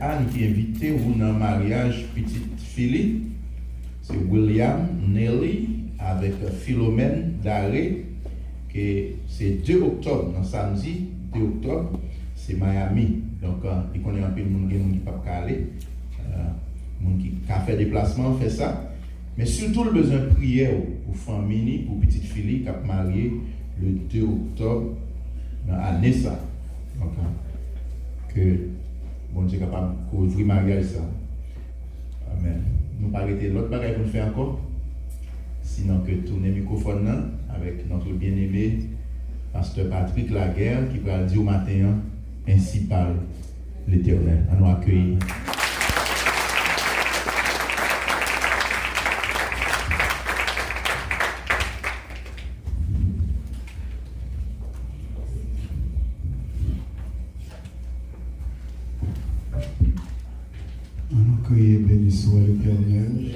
Anne qui invité ou dans mariage petite fille, c'est William Nelly avec Philomène Daré, que c'est 2 octobre, dans samedi 2 octobre, c'est Miami. Donc, il connaît un peu de monde qui ne peut pas aller, monde qui a fait déplacement, fait ça. Mais surtout, le besoin de prière pour famille, pour petite fille qui a marié le 2 octobre dans l'année ça. Donc, que bon Dieu est capable de couvrir mariage ça. Amen. Nous ne pas arrêter l'autre bagage qu'on fait encore. Sinon que tourner le microphone là, avec notre bien-aimé pasteur Patrick Laguerre qui va dire au matin ainsi parle l'Éternel. À nous accueillir. Béni soit l'Éternel.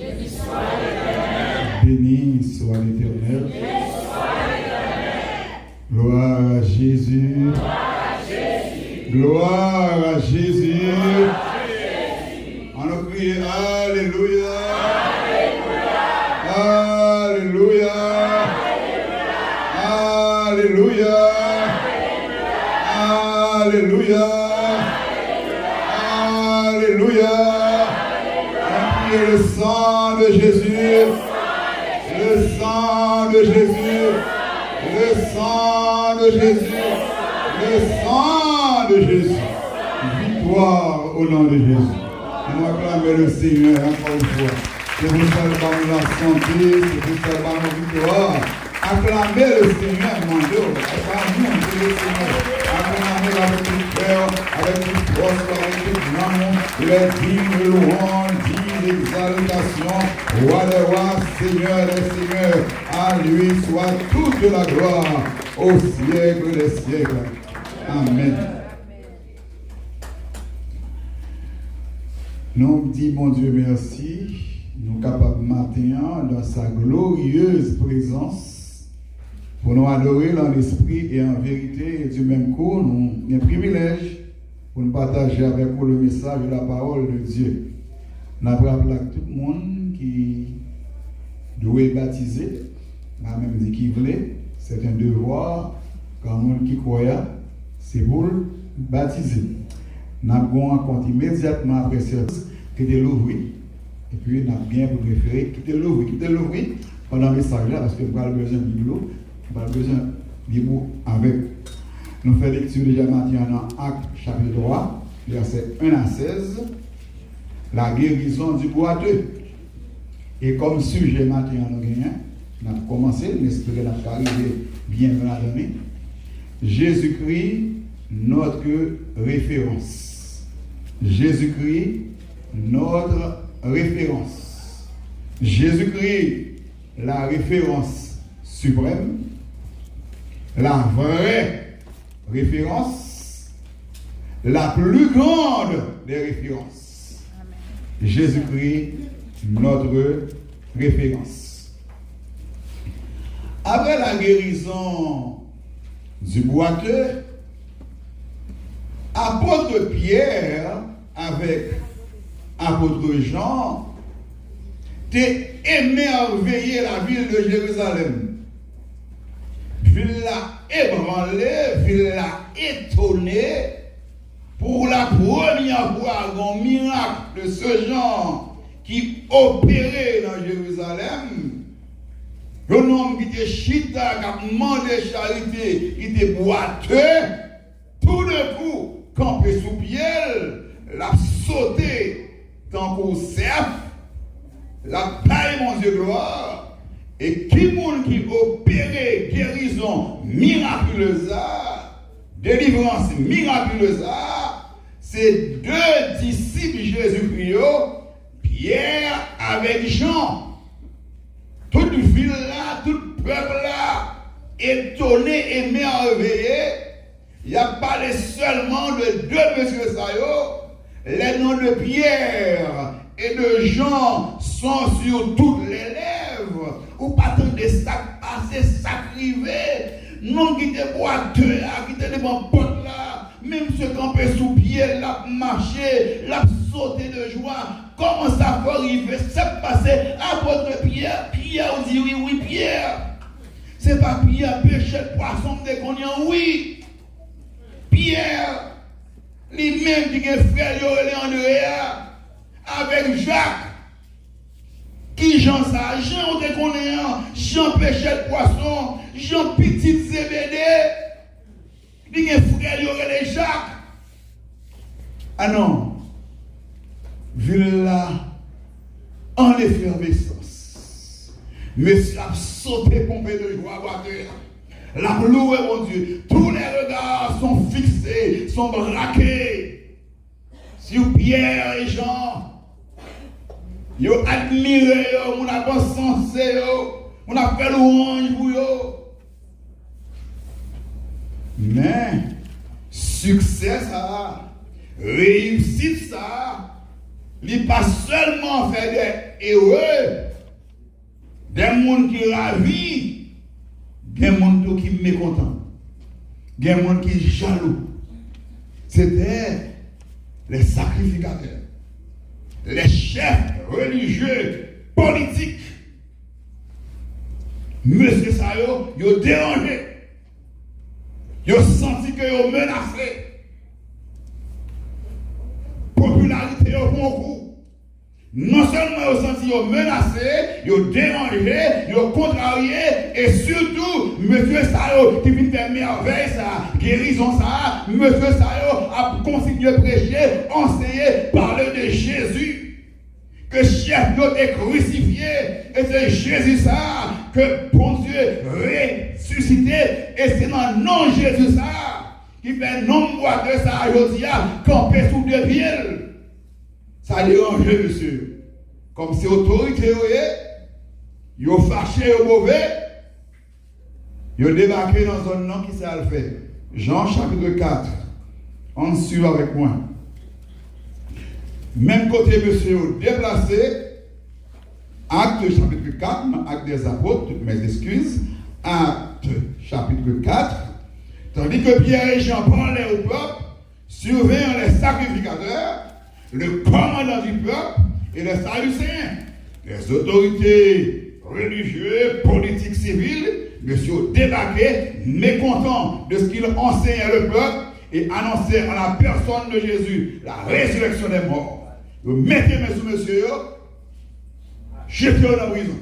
Béni soit l'Éternel. Gloire à Jésus. Gloire à Jésus. On a crié Alléluia. Alléluia. Alléluia. Alléluia. Alléluia. Le sang de Jésus. Le sang de Jésus. Le sang de Jésus. Le sang de Jésus. Victoire au nom de Jésus. On acclame le Seigneur encore une fois. C'est pour ça que nous la santé, c'est pour ça que nous victoire. Acclamez le Seigneur, mon Dieu. Acclamez le Seigneur. Acclamez avec tout cœur, avec toute force, avec tout amour. Il est digne de louange, digne d'exaltation. Roi des rois, Seigneur des seigneurs. À lui soit toute la gloire au siècle des siècles. Amen. Nous disons, mon Dieu, merci. Nous sommes capables maintenant, dans sa glorieuse présence, pour nous adorer dans l'esprit et en vérité. Et du même coup, nous avons un privilège pour nous partager avec vous le message de la parole de Dieu. Nous avons appelé tout le monde qui doit être baptisé, même dit qui voulait, c'est un devoir, comme monde qui croit, c'est pour le baptiser. Nous avons un compte immédiatement après service qui était l'ouvrir. Et puis, nous avons bien pour préférer quitter l'ouvrir pendant le message là, parce que nous n'avons pas besoin de l'eau, nous n'avons pas besoin de mots avec. Nous faisons lecture déjà maintenant dans Actes chapitre 3, versets 1 à 16, la guérison du boiteux. Et comme sujet maintenant, nous avons commencé, nous espérons que nous arriver bien dans la donnée. Jésus-Christ, notre référence. Jésus-Christ, notre référence. Jésus-Christ, la référence suprême, la vraie référence, la plus grande des références. Jésus-Christ, notre référence. Après la guérison du boiteux, apôtre Pierre avec apôtre Jean t'es émerveillé la ville de Jérusalem. Ville la ébranlée, ville la étonnée pour la première fois un miracle de ce genre qui opérait dans Jérusalem. Un homme qui était chita, qui a demandé charité, qui était boiteux, tout d'un coup, campé sous pied, l'a sauté tant qu'au cerf, la paille mon Dieu gloire, et qui monde qui opérait guérison miraculeuse, délivrance miraculeuse, c'est deux disciples Jésus-Christ, Pierre avec Jean. Toute ville là, tout peuple là, étonné et merveillé, il a parlé seulement de deux messieurs Sayo. Les noms de Pierre et de Jean sont sur toutes les lèvres. Ou pas tant de sacs passés, sacs rivés. Non qui te boiteux, qui te des bons potes là. Même ceux qui campaient sous pied, l'a marché, l'a sauté de joie. Comment ça peut arriver? C'est passé. Apôtre Pierre, Pierre, on dit oui, Pierre. C'est pas Pierre, péché de poisson, dès qu'on y a oui. Pierre, lui-même qui est frère, il est en dehors, avec Jacques. Qui Jean ça? Jean, dès qu'on est en, Jean péché de poisson, Jean petit Zébédée. Il est frère, il est Jacques. Ah non. Ville là, en effervescence. Monsieur a sauté, pompé de joie, voiture. La loué, mon Dieu. Tous les regards sont fixés, sont braqués sur Pierre et Jean. Ils ont admiré, on a pas sensé, on a fait louange pour eux. Mais, succès ça, réussite ça, il pas seulement fait des héros, des gens qui ravis, des gens qui mécontents, des gens qui jaloux. C'était les sacrificateurs, les chefs religieux, politiques. Monsieur Sayo, ils ont dérangé. Ils ont senti qu'ils ont menacé. Popularité au bon coup. Non seulement ils ont senti qu'ils ont menacé, ils ont dérangé, ils ont contrarié, et surtout, monsieur Sayo, qui vient faire merveille, ça, guérison, ça, monsieur Sayo a continué à prêcher, enseigner, parler de Jésus. Que chef est crucifié, et c'est Jésus ça, que bon Dieu ressuscité, et c'est dans le nom de Jésus ça, qui fait nombre de ça, aujourd'hui, camper sous deux pieds. Ça dérange, monsieur. Comme si autorité, ils ont fâché au mauvais, ils ont débarqué dans un nom qui s'est fait. Jean chapitre 4, on suit avec moi. Même côté, monsieur, déplacé, acte chapitre 4, acte des apôtres, mes excuses, acte chapitre 4, tandis que Pierre et Jean parlaient au peuple, surveillant les sacrificateurs, le commandant du peuple et les Sadducéens, les autorités religieuses, politiques, civiles, monsieur, débarquaient, mécontents de ce qu'ils enseignaient le peuple et annonçaient à la personne de Jésus la résurrection des morts. Vous mettez mes sous-messieurs, jetez dans la prison.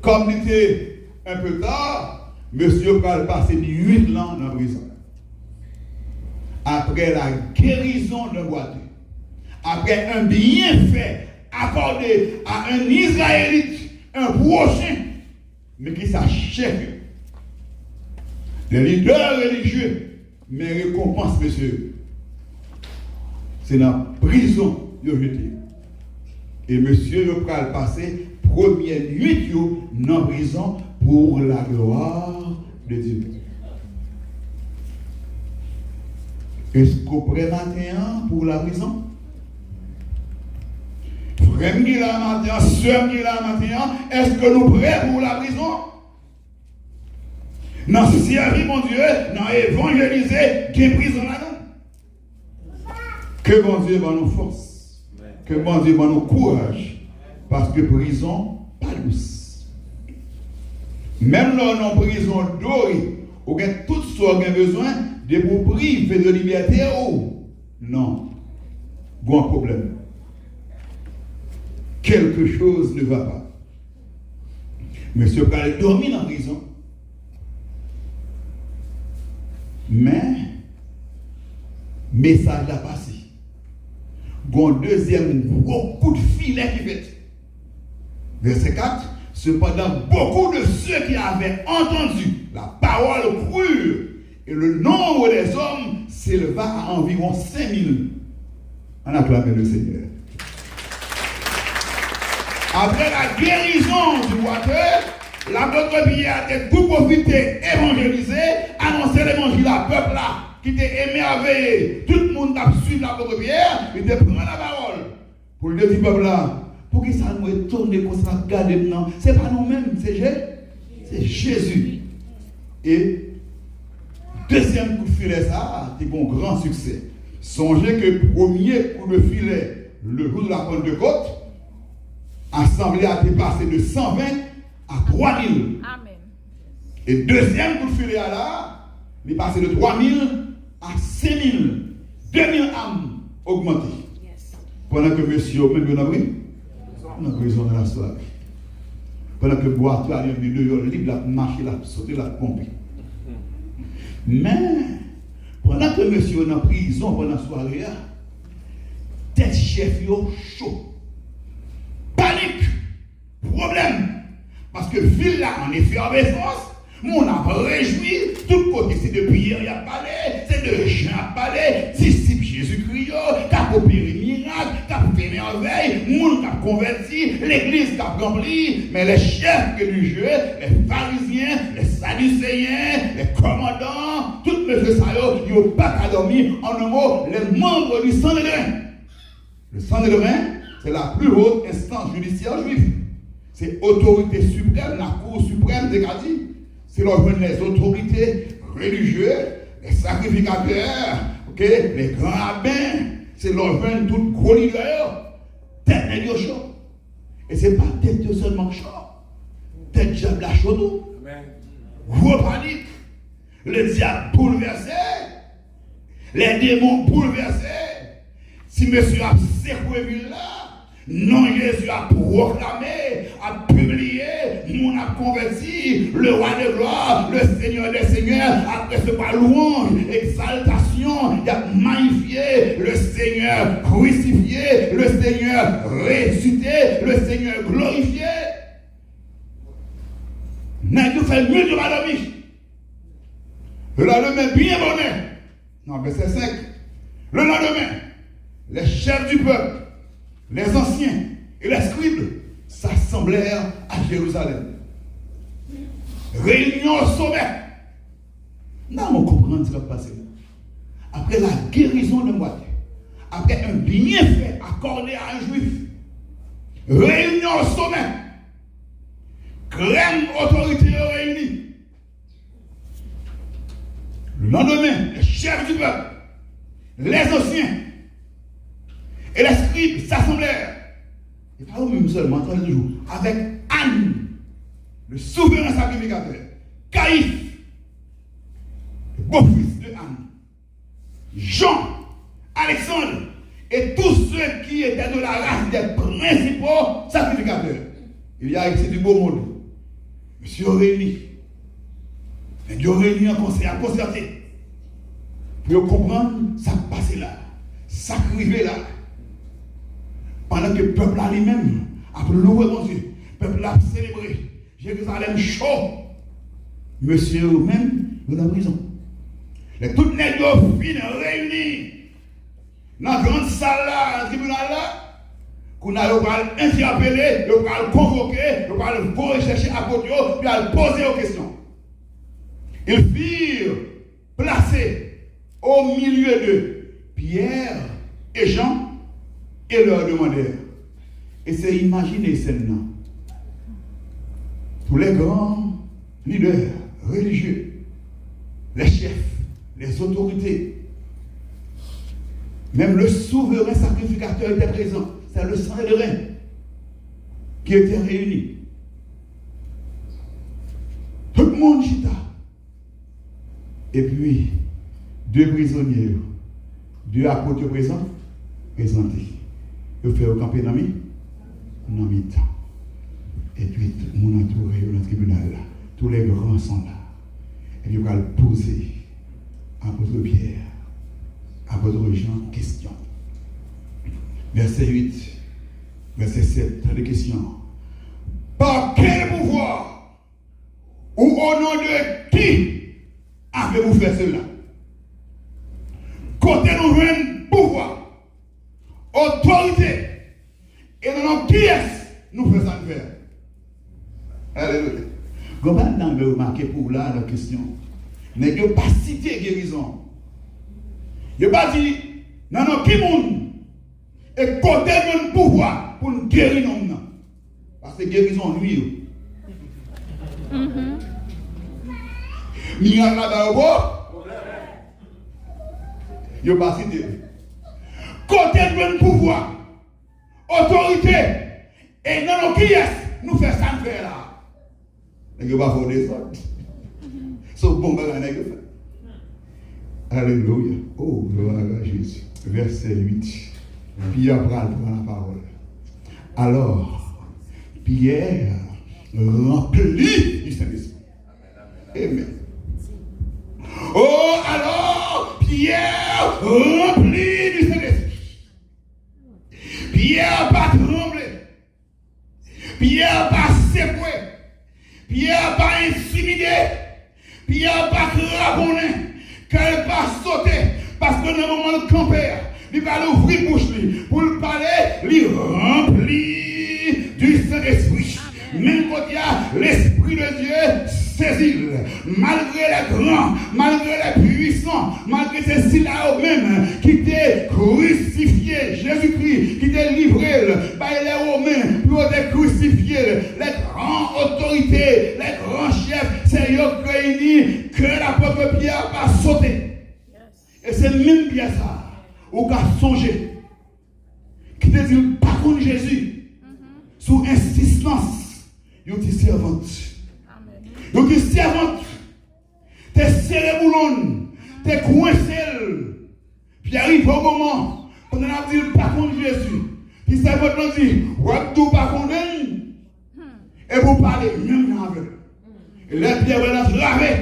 Comme il était un peu tard, monsieur va passer 8 ans dans la prison. Après la guérison d'un boiteux, après un bienfait accordé à un Israélite, un prochain, mais qui s'achève. Les leaders religieux, mais récompense, monsieur. C'est dans la prison. Et monsieur le pral passer première nuit dans la prison pour la gloire de Dieu. Est-ce qu'on prend matin pour la prison? Frère qui la matin, soeur qui la matin, est-ce que nous prêts pour la prison? Dans ce service, mon Dieu, dans évangéliser, qui est prison là-dedans. Que bon Dieu va nous force. Que bon Dieu va nous courage. Parce que prison, pas douce. Même dans une prison dorée, où il y a tout ce qu'on a besoin de vous priver de liberté. Non. Bon problème. Quelque chose ne va pas. Monsieur Pral dormit dans la prison. Mais, message a passé. Un deuxième gros coup de filet qui fait. Verset 4. Cependant, beaucoup de ceux qui avaient entendu la parole crurent, et le nombre des hommes s'éleva à environ 5000. On acclame le Seigneur. Après la guérison du boiteux, l'apôtre Pierre a tout profité, évangélisé, annoncé l'évangile à peuple là, qui était émerveillé. Tout le monde a suivi l'apôtre Pierre, il était prendre la parole. Pour le dire peuple là, pour qui ça nous est tourné comme ça, regardez maintenant, ce n'est pas nous-mêmes, c'est Jésus. Et deuxième coup de filet, ça, c'est un grand succès. Songez que le premier coup de filet, le jour de la Pentecôte, l'assemblée a dépassé de 120 à 3000. Amen. Et deuxième coup de filet là, il est passé de 3000 à 5000. 2000 âmes augmentées. Yes. Pendant que monsieur, même dans la prison de la soirée. Pendant que le boiteux a libre, il a marché, il a sauté, il a pompé. Mais, pendant que monsieur est en prison pendant la soirée, tête chef yo chaud. Panique, problème. Parce que ville là en effervescence, mon a réjoui, tout côté c'est de Pierre il a parlé, c'est de Jean a parlé, disciple Jésus-Christ, qui a opéré miracle, qui a fait merveille, monde qui a converti, l'église qui a rempli, mais les chefs religieux, les pharisiens, les sadducéens, les commandants, tout monsieur Sayo, ils n'ont pas qu'à dormir, en un mot, les membres du Sanhédrin. Le Sanhédrin, c'est la plus haute instance judiciaire juive. c'est l'autorité suprême, la Cour suprême des Cadis. C'est l'organe des autorités religieuses, les sacrificateurs, les grands rabbins. C'est l'organe de tout gros leader. Tête de chaud. Et ce n'est pas tête de seulement chaud. Tête de diable à chaud. Gros panique. Le diable bouleversé. Les démons bouleversés. Si monsieur a secoué là, non, Jésus a proclamé, a publié, on a converti, le roi de gloire, le Seigneur des seigneurs, a recevoir louange, exaltation, il a magnifié le Seigneur crucifié, le Seigneur ressuscité, le Seigneur glorifié. N'a-t-il fait mieux de Madame? Le lendemain, bien bonnet. Non, verset 5. Le lendemain, les chefs du peuple, les anciens et les scribes s'assemblèrent à Jérusalem. Réunion au sommet. Nous allons comprendre ce qui va passer. Après la guérison de moitié, après un bienfait accordé à un juif, réunion au sommet, grande autorité réunie. Le lendemain, les chefs du peuple, les anciens et les scribes s'assemblèrent. Et pas eux-mêmes seulement, attendez toujours, avec Anne, le souverain sacrificateur, Caïphe, le beau-fils de Anne, Jean, Alexandre, et tous ceux qui étaient de la race des principaux sacrificateurs. Il y a ici du beau monde. Monsieur Aurélie, Dieu réunit un conseil à concerter pour comprendre ça passé là, ça arrivé là. Pendant que le peuple a lui-même a loué mon Dieu, le peuple a célébré, Jérusalem chaud, monsieur même dans la prison. Les toutes les deux filles réunies dans la grande salle là, dans le tribunal là, qu'on a interpellé, on va convoquer, on va rechercher à côté, puis à poser aux questions. Ils firent placer au milieu de Pierre et Jean et leur demandèrent. Et c'est imaginer celle-là. Tous les grands leaders religieux, les chefs, les autorités, même le souverain sacrificateur était présent. C'est le sang et le rein qui étaient réunis. Tout le monde chita. Et puis, deux prisonniers, deux apôtres présents, présentés. Ils ont fait au camper dans mi-temps. Et puis, tout le monde entouré dans le tribunal là. Tous les grands sont là. Et puis, ils vont poser apôtre Pierre, apôtre Jean, question. Verset 8, verset 7, les questions. Par quel pouvoir ou au nom de qui avez-vous fait cela? Côté nous un pouvoir, autorité, et non qui est-ce nous faisons faire? Alléluia. Comment vous avez remarqué pour là la question? Mais il n'y a pas cité guérison. Il n'y a pas dit, non, qui monde? Et côté de pouvoir pour nous guérir nous. Parce que guérison lui. Miracle là-bas, il n'y a pas cité. Côté de pouvoir, autorité, et non, qui est-ce nous fait ça faire là? Il n'y a pas fondé ça. Sauf bon bagage n'a fait. Alléluia. Oh, gloire à Jésus. Verset 8. Pierre prend la parole. Alors, Pierre rempli du Saint-Esprit. Amen. Oh, alors, Pierre rempli du Saint-Esprit. Pierre pas tremblé. Pierre pas secoué. Pierre pas intimidé. Pierre pas craponné. Qu'elle pas sauté. Parce que dans le moment de camper, il va ouvrir bouche pour le parler, il remplit du Saint-Esprit. Même quand il y a l'Esprit de Dieu saisir, malgré les grands, malgré les puissants, malgré ces syllabes eux-mêmes qui t'ont crucifié, Jésus-Christ, qui t'a livré par les Romains pour te crucifier, les grandes autorités, les grands chefs, c'est eux réunis que l'apôtre Pierre va sauter. Et c'est même bien ça, où qu'a songé, qui te dit pas contre Jésus, sous insistance, ils te servante. Ils te servante, t'es serré boulon, t'es coincé. Puis arrive au moment, quand on a dit pas contre Jésus, qui servante nous dit, ou pas contre et vous parlez même avec. Et là, Pierre va se laver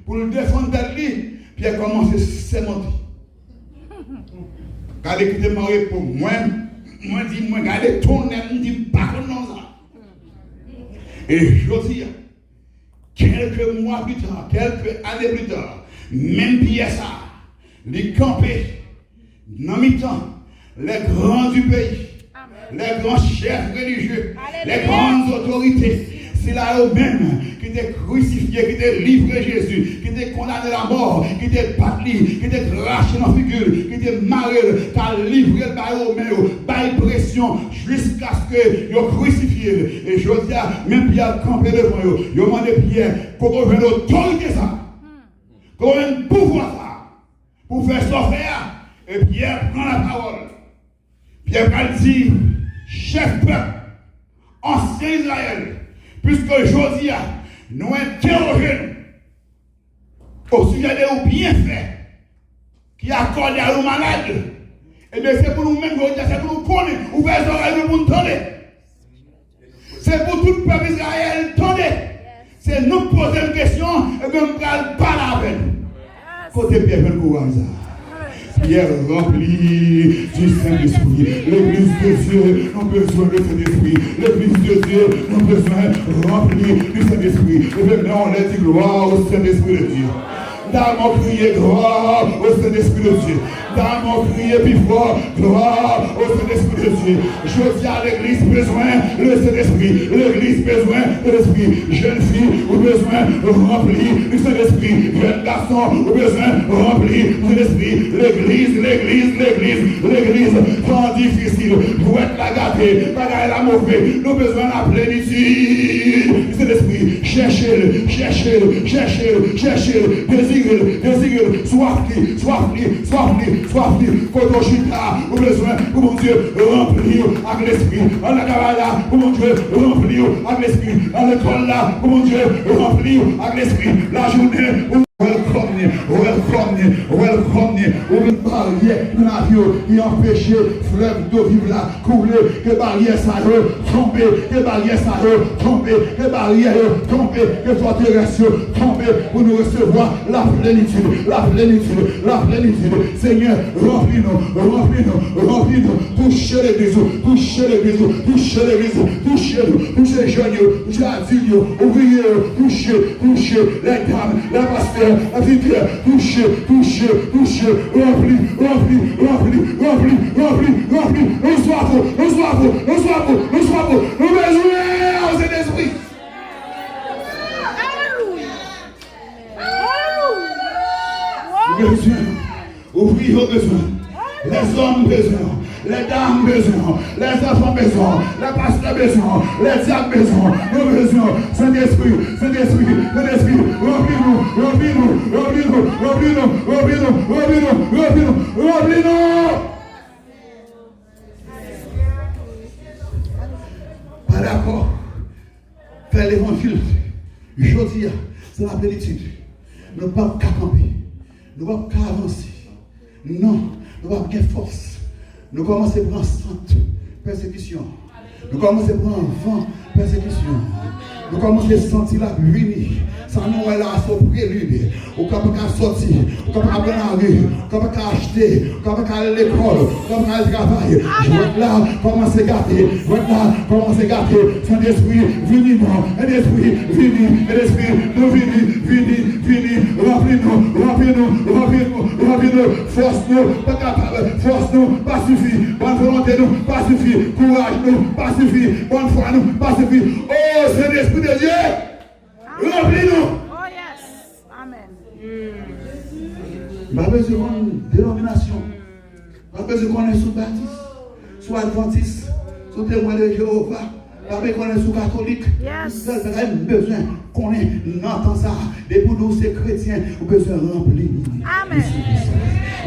pour le défendre de lui. Pierre commence à se monter. Regardez qui te marié pour moi, regardez ton nez, je dis pas comme ça. Et je dis, quelques mois plus tard, quelques années plus tard, même Pierre ça, les campés, dans mi-temps, les grands du pays, les grands chefs religieux, les grandes autorités, c'est là eux-mêmes qui t'ont crucifié, qui t'ont livré Jésus, qui t'ont condamné à la mort, qui t'ont battu, qui t'ont craché dans la figure, qui t'ont marré, qui t'ont livré par eux-mêmes, par pression, jusqu'à ce qu'ils soient crucifiés. Et je dis, même Pierre campé devant eux, ils ont demandé Pierre, comment on l'autorité ça, comment on pouvoir ça, pour faire sortir. Et Pierre prend la parole. Pierre va dire, chef peuple, ancien Israël, puisque Josia nous interrogeons au sujet des bienfaits qui accordent à nos malades, et bien c'est pour nous-mêmes, c'est pour nous connaître, ouvrir les oreilles pour nous entendre. C'est pour tout le peuple Israël, attendez. C'est nous poser une question, et bien nous ne parlons pas la peine. Côté Pierre, le courage. Pierre rempli du Saint-Esprit. L'église de Dieu a besoin de Saint-Esprit. L'église de Dieu a besoin rempli du Saint-Esprit. Et maintenant on a dit gloire au Saint-Esprit de Dieu. D'abord crier gloire au Saint-Esprit de Dieu. D'abord crier plus fort gloire au Saint-Esprit de Dieu. Je dis à l'église besoin le Saint-Esprit. L'église besoin de l'Esprit. Jeune fille, ou besoin rempli du Saint-Esprit. Jeune garçon, ou besoin rempli de l'Esprit. L'église, tant difficile, pour être la gâtée, pas la mauvaise. Nous besoin de la plénitude du Saint-Esprit. Cherchez-le, désirez-le, soif-li, Kodoshita, au besoin, pour mon Dieu, remplir avec l'esprit. En la cabala, pour mon Dieu, remplir avec l'esprit. En l'école là, pour mon Dieu, remplir avec l'esprit. La journée, welcome, ou une barrière dans la vie qui empêche fleuve de vivre là, couler, que barrière ça tomber, que barrière ça tomber, que barrière tomber, que forteresse tomber pour nous recevoir la plénitude. Seigneur, remplis-nous, touchez l'église, touchez les jeunes, touchez les adultes, ouvriers, touchez les dames, les pasteurs, la vitrière, touchez, remplis, nous soyons, nous besoin au Saint-Esprit. Ouvrir aux besoins, les hommes besoin, les dames besoin, les enfants besoin, les pasteurs besoin, les diacres besoin, nos besoins, Saint-Esprit, remplis-nous. Pas d'accord. Faire l'évangile, je dis, c'est la plénitude. Nous ne pouvons pas camper. Nous ne pouvons pas avancer. Non, nous ne pouvons pas avoir force. Nous commençons à prendre sainte persécution. Nous commençons à prendre vent persécution. Nous commençons à sentir la venir. Ça nous est là, son prélude. Ou quand on peut sortir, ou quand on peut aller dans la rue, quand on peut acheter, quand on peut aller à l'école, quand on peut aller au travail. Je vais là, commencer à gâter. Je vais là, commencer à gâter. Saint-Esprit, venez nous. Saint-Esprit, remplis-nous. Force-nous, pas suffit. Bonne volonté nous, pas suffit. Courage nous, pas suffit. Bonne foi nous, pas suffit. Oh, Saint-Esprit de Dieu, remplis-nous. Pas besoin de dénomination. Pas besoin qu'on est sous baptiste, sous adventiste, sous témoin de Jéhovah. Pas besoin qu'on est sous catholique. Seul besoin qu'on est entend ça. Des pour nous, ces chrétiens, on besoin de remplir. Amen.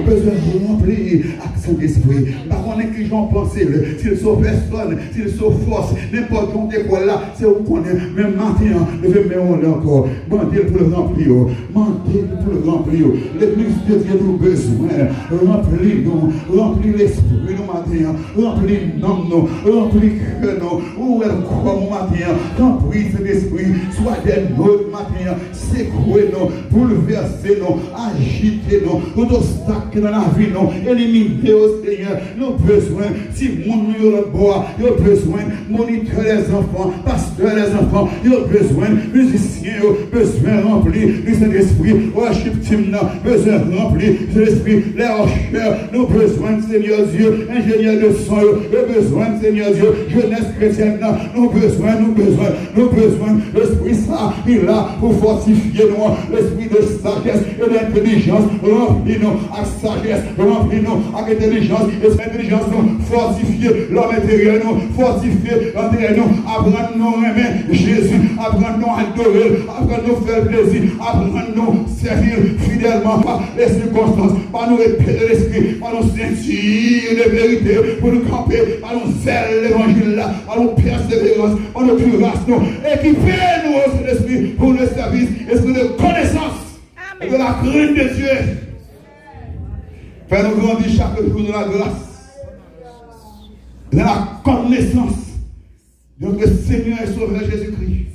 On besoin de remplir avec Saint-Esprit. Par contre, qui j'en pense, s'il sauve personne, s'il sauve force, n'importe où d'école là, c'est où qu'on est. Même maintenant, je vais me rendre encore. Mandez pour le remplir. Mandez pour le remplir. L'église de Dieu nous besoin. Remplis-nous. Remplis l'esprit nous matin. Remplis nous. Remplis que nous. Où est le corps mon matin? Remplis cet esprit. Soit des nôtres matin. Secouez-nous. Bouleversez-nous. Agitez-nous. Tout obstacle dans la vie, nous. Éliminez au Seigneur. Nous besoin. Si mon nous le bois, nous avons besoin. Moniteur les enfants. Pasteur les enfants. Nous avons besoin. Musiciens. Besoin remplir. Du Saint-Esprit. Worship team. Besoin remplir. Du Saint-Esprit. Les rocheurs. Nous avons besoin, Seigneur Dieu. Ingénieur de son. Nous avons besoin, Seigneur Dieu. Jeunesse chrétienne. Nous avons besoin. L'esprit ça, il est là pour fortifier nous. L'esprit de sagesse et d'intelligence. Remplis-nous avec sagesse. Remplis-nous avec intelligence. Et cette intelligence nous fortifier l'homme intérieur. Nous fortifier l'intérieur. Nous apprendre-nous à aimer Jésus. Apprendre-nous à adorer. Apprendre-nous à faire plaisir. Apprendre-nous à servir fidèlement par les circonstances. Par nous répéter l'esprit. Par nous sentir les vérités. Pour nous camper. Par nous faire l'évangile là. Par nous persévérance. Par nos cuirasses. Équipez-nous au Saint-Esprit pour le service. Esprit de connaissance. Et de la crainte de Dieu. Fais-nous grandir chaque jour de la grâce. De la connaissance de notre Seigneur et Sauveur Jésus-Christ.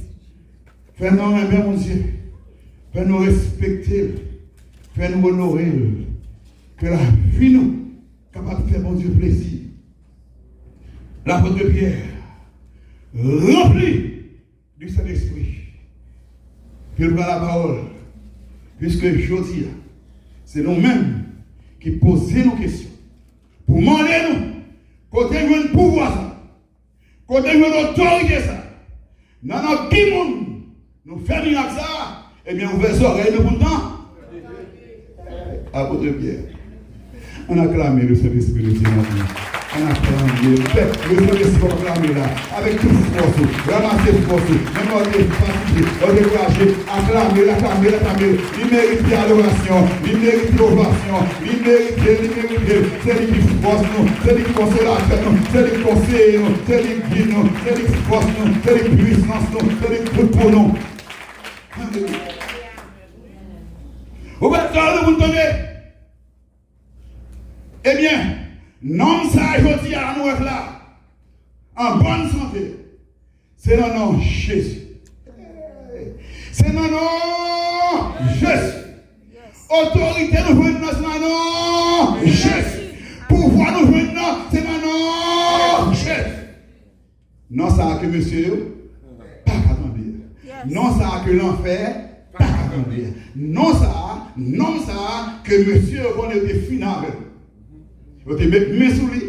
Fais-nous aimer mon Dieu. Fais-nous respecter. Fais-nous honorer. Que la vie nous capable de faire mon Dieu plaisir. L'apôtre Pierre, rempli du Saint-Esprit. Puis par la parole. Puisque je dis, c'est nous-mêmes qui posons nos questions. Pour demander nous, côté nous le pouvoir ça, côté nous l'autorité ça. Dans notre qui monde, nous faisons avec ça, eh bien, ouvrez les oreilles de pourtant. Apôtre Pierre, on a clamé le Saint-Esprit de Dieu maintenant. On a clamé, le Saint-Esprit a clamé là, avec toute force, ramasser force, même on est fatigué, on est découragé, acclamer. Il mérite l'adoration, il mérite l'ovation, il mérite, c'est lui qui force nous, c'est lui qui consolateur nous, c'est lui qui conseille nous, c'est lui qui guide nous, c'est lui qui force nous, c'est lui qui puissance nous, c'est lui qui tout pour nous. Vous êtes là, vous entendez? Eh bien, non, ça, je dis à nous là, en bonne santé, c'est le nom Jésus. C'est le nom Jésus. Autorité nous venons dans ce nom Jésus. Pouvoir nous venons, c'est le nom Jésus. Non, ça que monsieur, pas qu'à grandir. Non, ça que l'enfer, pas qu'à grandir. Non, ça que monsieur, on est des finales. Vous te mettez main sous lui,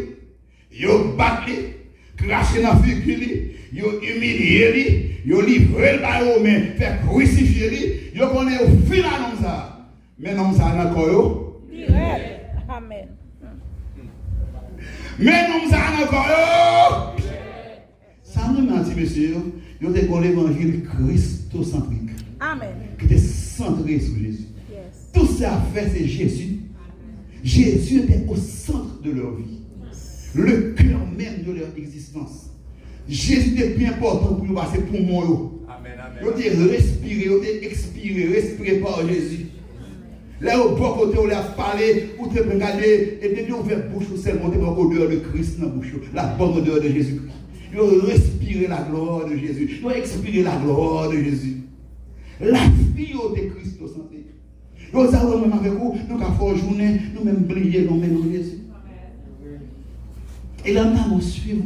vous battez, crachez dans la figure, vous humiliez, vous livrez le bail aux mains, fait crucifier lui, vous connaissez au final comme ça. Mais non, ça n'a encore. Amen. Mais non, ça n'a encore. Ça nous a dit, monsieur, vous avez un évangile christocentrique. Amen. Qui est centré sur Jésus. Yes. Tout ça à faire, c'est Jésus. Jésus était au centre de leur vie, le cœur même de leur existence. Jésus était bien important pour nous passer pour moi. Ils ont respiré, ils ont expiré, respiré par Jésus. Là, au bon côté, on a parlé, on a regardé, et puis on ouvert la bouche, seulement l'odeur de Christ dans la bouche, la bonne odeur de Jésus-Christ. Ils ont respiré la gloire de Jésus, ils ont expiré la gloire de Jésus. La vie de Christ au centre. Nous avons même avec vous, nous avons fait une journée, nous même briller dans le Jésus. Et là, nous allons suivre.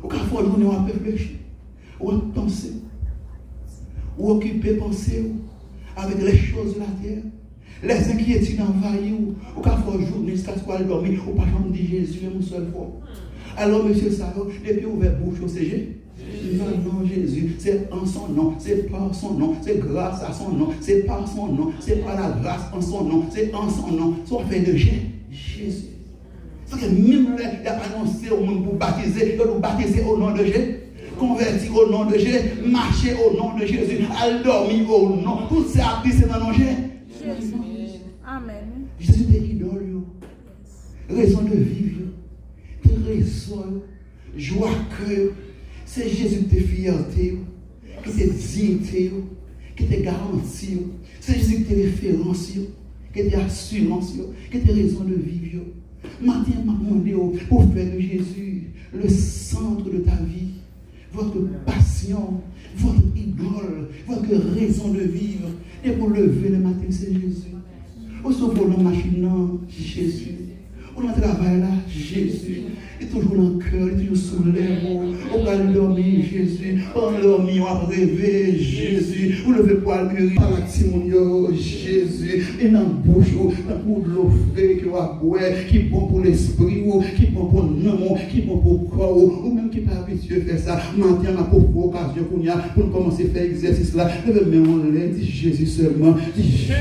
Nous avons fait une journée, on va réfléchir, on va penser, on va occuper penser avec les choses de la terre. Les inquiétudes envahissent, on va faire une journée jusqu'à ce qu'on dormir, on ne peut pas dire Jésus une seule fois. Alors, monsieur Sarah, depuis ouvert bouche au CG, non, Jésus, c'est en son nom, c'est par son nom, c'est grâce à son nom, c'est par son nom, c'est par la grâce en son nom, c'est en son nom, soit fait de Jésus. C'est que même là, il a annoncé au monde pour baptiser, pour baptiser au nom de Jésus. Convertir au nom de Jésus, marcher au nom de Jésus, aller dormir au nom. Tout ça, c'est dans le nom de Jésus. Amen. Jésus est idole, raison de vivre, trésor, joie que c'est Jésus qui est fierté, qui est dignité, qui est garantie, c'est Jésus qui est référence, qui est assurance, qui est raison de vivre. Matin, m'a demandé pour faire de Jésus le centre de ta vie. Votre passion, votre idole, votre raison de vivre. Et pour lever le matin, c'est Jésus. Au sauveur dans la machine, Jésus. On a travaillé là, Jésus. Il est toujours dans le cœur, il est toujours sous les mots. On va dormir, Jésus. On dormir, on va rêver, Jésus. On ne veut pas mûrir par la timonio, Jésus. Et dans la bouche, dans de l'eau frais qui va boire, qui est bon pour l'esprit, qui est bon pour l'âme, qui est bon pour le corps, ou même qui n'est pas habitué à faire ça. Maintenant, ma pauvre occasion pour commencer à faire l'exercice là. Mais on l'a dit Jésus seulement. Dis Jésus,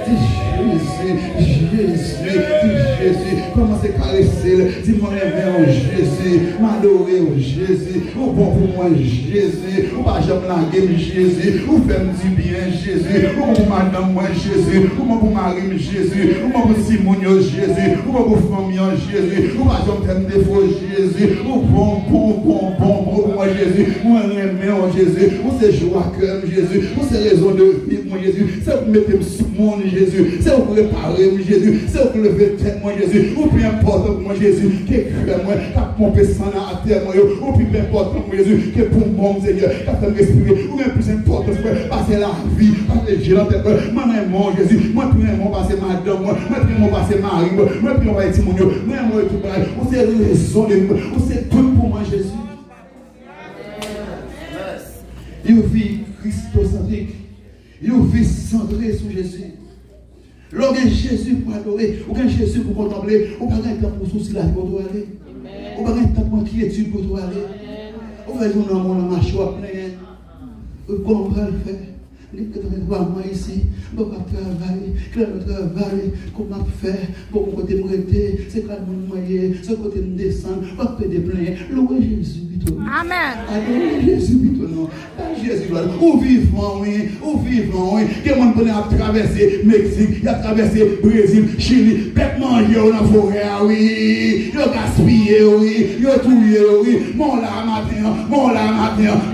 dis Jésus, dis Jésus, dis Jésus. Commencez à caresser, dis-moi au Jésus, m'adorer au Jésus, ou bon pour moi Jésus, ou pas jamais larguer Jésus, ou faire me dire bien Jésus, ou pour madame moi Jésus, ou pour mari Jésus, ou pour Simon Jésus, ou pour famille Jésus, ou pas jamais faire me défaut Jésus, ou bon pour moi Jésus, ou un aimé Jésus, ou c'est joie cœur Jésus, ou c'est raison de vivre moi Jésus, c'est pour mettre sous mon Jésus, c'est pour réparer Jésus, c'est pour lever tête moi Jésus, ou peu importe pour moi Jésus, qui moi, t'as pompé sang à terre, moi, ou plus important pour Jésus, que pour mon Seigneur, t'as fait respirer, ou même plus important, passer la vie, passer j'ai dans tête, moi, mon Jésus, moi, plus mon passer madame, moi, plus mon passer mari, moi, plus mon passer mon Dieu, moi, tout pareil, ou c'est raison de moi, ou c'est tout pour moi, Jésus. Il vit christocentrique, il vit centré sur Jésus. Lorsque Jésus pour adorer, ou quand Jésus pour contempler, ou pas un temps pour soucier la vie pour toi aller. Ou pas un temps pour inquiétude pour toi aller. Ou pas un temps pour la marche à plein. Comment on va le faire? Moi ici, je vais travailler, je vais travailler, comment faire, pour côté me rester, c'est quand mon moyen, ce côté me descendre, je vais te déplaire. Louez Jésus, plutôt. Amen. Adorez Jésus, plutôt non. Jésus, ou vivant, oui, ou vivant, oui. Quelqu'un peut traverser Mexique, il a traversé Brésil, Chili, peut manger dans la forêt, oui. Il a gaspillé, oui. Il a tué, oui. Mon là matin,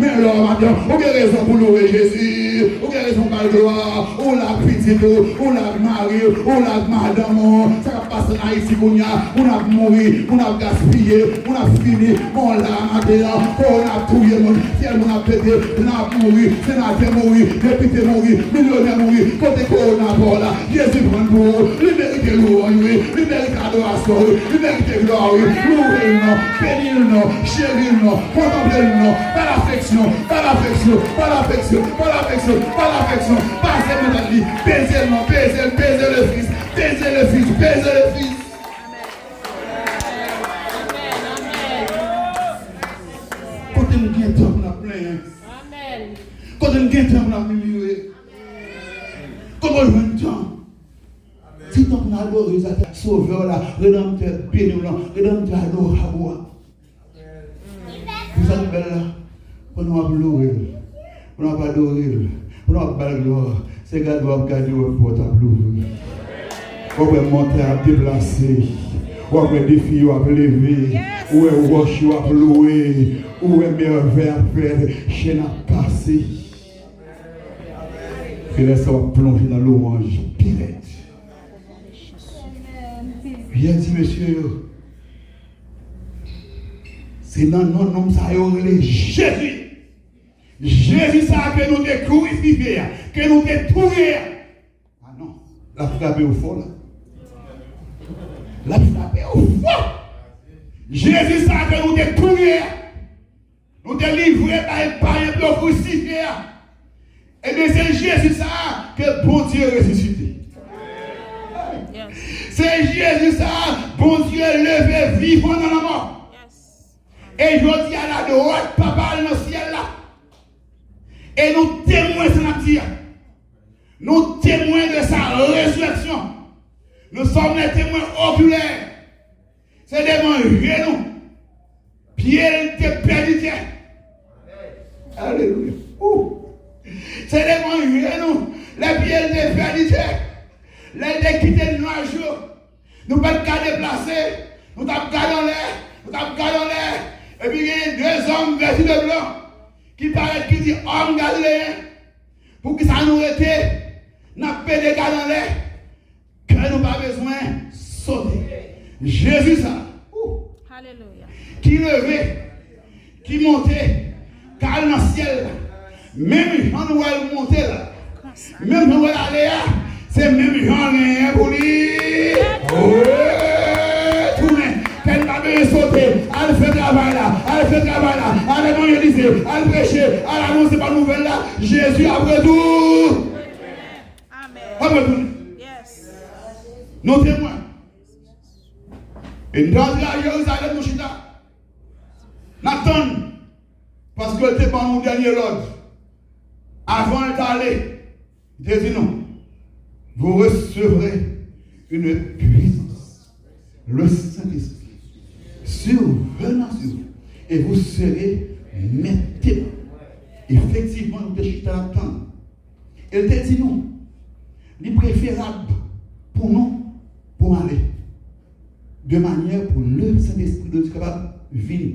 mais là matin, on a raison pour louer Jésus. On a raison par gloire, on l'a petite, on l'a marié, on l'a madame, ça va passer là ici, on a mouru, on a gaspillé, on a fini, on l'a matin, on a tué, on a pété, on a mouru, sénateur mouru, député mouru, millionnaire mouru, côté qu'on a pour là, Jésus prend pour, il mérite louange, il mérite adoration, il mérite gloire, louer le nom, bénir le nom, chérir le nom, contempler le nom, par l'affection, par l'affection, par l'affection, par l'affection. Par l'affection, passez notre vie, baisez le nom, baisez le Fils, baisez le Fils, baisez le Fils. Quand on a un temps pour la plaindre, quand on a un temps pour la murmurer, quand on a un temps, si on a adoré ça, sauveur là, rédempteur, bénévole, rédempteur adorable. Vous savez là, on a loué, on a adoré. On n'a pas de gloire. C'est gars doivent garder au portable. On va monter à déplacer. On va défier, on va lever. On va wash, on va louer. On va merveille à faire. Chaîne à casser. Et là, ça va plonger dans l'orange. Pirate. Bien dit, monsieur. C'est dans nos noms, ça y est, Jésus. Jésus ça que nous t'es crucifié, que nous t'es tué. Ah non, la frappé au fond là. La frappé au fond. Jésus ça que nous t'es tué. Nous t'es livré par un crucifié. Et bien c'est Jésus ça que bon Dieu ressuscité. C'est Jésus ça, bon Dieu levé vivant dans la mort. Et je dis à la droite, papa dans le ciel là. Et nous témoins de la dire. Nous témoins de sa résurrection. Nous sommes les témoins oculaires. C'est devant genoux. Pieds de perdite. Alléluia. C'est devant genoux. Les pieds de perdite. Les quitter le noir jour. Nous ne pouvons pas déplacer. Nous t'avons gardé en l'air. Nous t'avons gardé en l'air. Et puis il y a deux hommes vêtus de blanc qui paraissent qui disent hommes galiléens. Pour que ça nous rete. N'a pas de gars dans l'air. Que nous pas besoin de sauter. Jésus ça. Alléluia. Qui levait, qui montait, car dans le ciel. Même Jean nous va monter là. Même nous va aller là. C'est même Jean rien pour lui. Tournez. Qu'elle va bien sauter. Elle fait travail là. Elle fait travail là. Elle évangéliser. Elle prêcher. Elle annoncer par nouvelle là. Jésus après tout. Yes. Nos témoins. Et nous allons à Jérusalem, nous chita. Nathan, parce que c'était pas mon dernier ordre. Avant d'aller, il dit non. Vous recevrez une puissance, le Saint-Esprit, survenant sur vous. Et vous serez mes témoins. Effectivement, nous devons chita Nathan. Il te dit non. Il est préférable pour nous, pour aller. De manière pour le Saint-Esprit de Dieu capable de venir.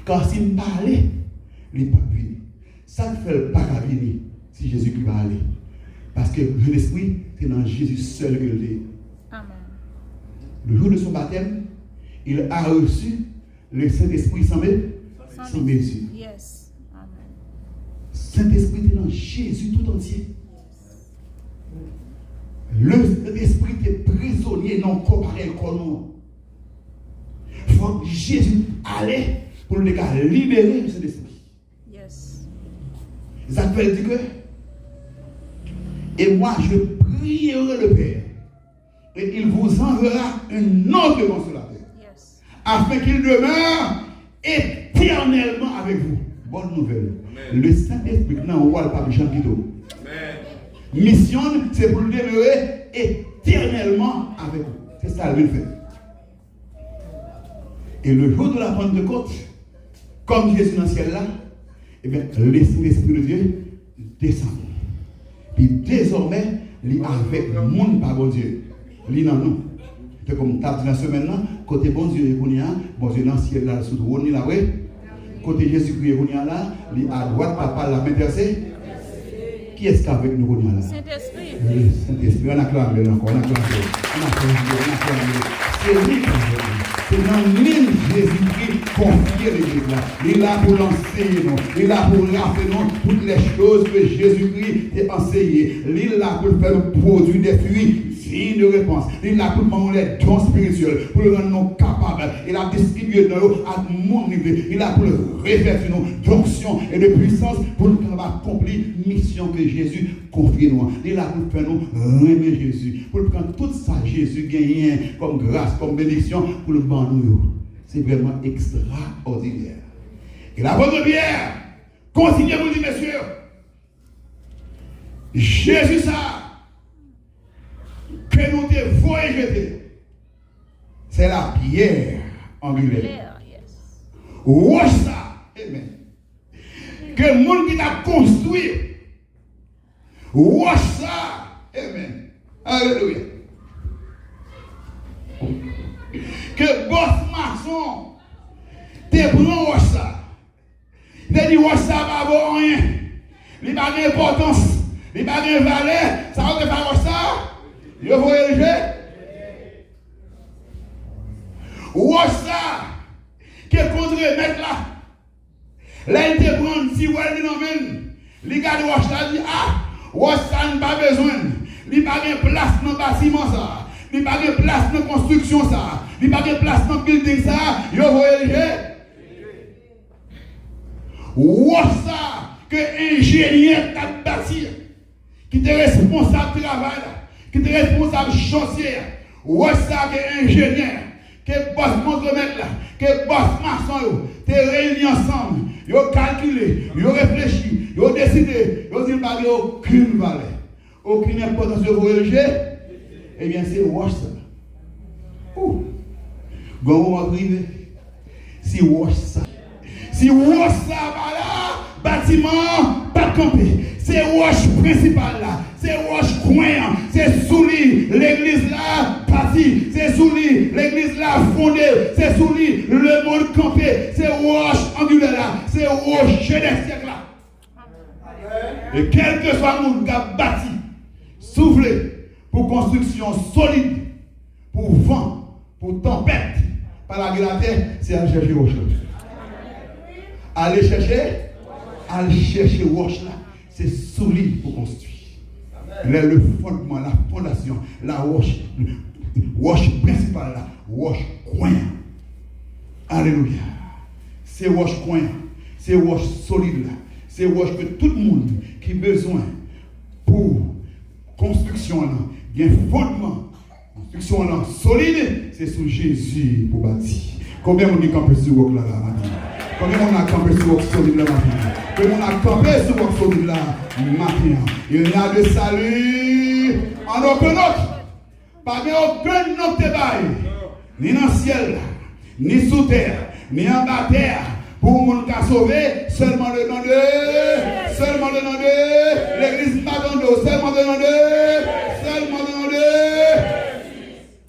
Car s'il ne pas aller, il n'est pas venir. Ça ne fait pas venir si Jésus-Christ va aller. Parce que l'Esprit, c'est dans Jésus seul que il est. Amen. Le jour de son baptême, il a reçu le Saint-Esprit sans mesure. Yes. Amen. Saint-Esprit est dans Jésus tout entier. L'esprit est prisonnier, non comparé comme nous. Il faut que Jésus allait pour le gars libérer de cet esprit. Yes. Ça veut dire que, et moi je prierai le Père, et il vous enverra un autre consolateur, Yes. afin qu'il demeure éternellement avec vous. Bonne nouvelle. Amen. Le Saint-Esprit, non, on voit pas Jean Guido. Mission, c'est pour demeurer éternellement avec vous. C'est ça le fait. Et le jour de la Pentecôte, comme Jésus dans le ciel là, eh bien, l'Esprit de Dieu descend. Puis désormais, il est avec le monde par bon Dieu. Il est dans nous. C'est comme tu as dit dans la semaine là, côté bon Dieu, bon Dieu dans le ciel là, sous le trône là, oui. Côté Jésus-Christ, il est là, il est à droite, papa l'a intercédé. Qui est-ce qu'avec nous là? Saint-Esprit. Le Saint-Esprit, on acclame encore, on acclame. C'est lui qui c'est dans l'île Jésus-Christ confié l'église là. Il est là pour l'enseigner, il est là pour rappeler toutes les choses que Jésus-Christ a enseignées. Il est là pour faire produire des fruits dignes de réponse. Il est là pour prendre les dons spirituels, pour le rendre capables. Il a distribué dans nous à mon niveau. Il est là pour le revêtir d'onction et de puissance pour nous accomplir la mission que Jésus confie nous. Il est là pour faire nous aimer Jésus, pour prendre tout ça Jésus gagne comme grâce, comme bénédiction pour le ban nous. C'est vraiment extraordinaire. Et la bonne Pierre continue à vous dire, messieurs, Jésus ça que nous devons jeter, c'est la pierre angulaire. Watch ça, amen. Que le monde qui t'a construit, watch ça, amen. Alléluia. Que boss maçon te prend watch ça. Il dit watch ça va avoir rien. Il n'a pas d'importance. Il n'a pas de valeur. Ça va te faire watch ça. Je vous élever. Watch ça. Que contre mettre là. Là il te prend si vous allez nous même. Les gars de watch ça dit ah watch ça n'a pas besoin. Il n'a pas de place dans le bâtiment ça. Il n'y a pas de place dans la construction ça. Il n'y a pas de place dans le building ça. Je vous élever. Watch ça. Que ingénieur t'a bâti. Qui est responsable de travail. Qui est responsable chantier. Watch ça que ingénieur. que boss montremètre là, que boss maçon, te réunis ensemble, ils calculé, ils réfléchi, ils décidé, ils disent pas aucune valeur, aucune importance de vous élever, eh bien c'est wash ça. Quand on arrive, si wash ça. Si wash ça, là, bâtiment, pas camper. C'est wash principal là. C'est wash coin. C'est sous lui, l'église là, parti. C'est sous lui, l'église là, fondée. C'est sous lui, le monde campé. C'est wash angulaire là. C'est wash des siècles là. Et quel que soit le monde qui a bâti, soufflé pour construction solide, pour vent, pour tempête, par la terre, c'est aller chercher wash là. Aller chercher wash là, c'est solide pour construire. Le fondement, la fondation, la wash principale là, wash coin. Alléluia. C'est wash coin, c'est wash solide là, c'est wash que tout le monde qui a besoin pour construction là, il y a un fondement. Construction là, solide, c'est sous Jésus pour bâtir. Combien on dit qu'on peut se voir là matin? Combien on a campé sur le solide là matin? Combien on a campé sur le solide là matin? Il y a de salut en aucun autre. Pas aucun autre débat. Ni dans le ciel, ni sous terre, ni en bas terre. Pour le monde qui a sauvé, seulement le nom de, seulement le nom de, l'église Magondo, seulement le nom de, seulement le nom de.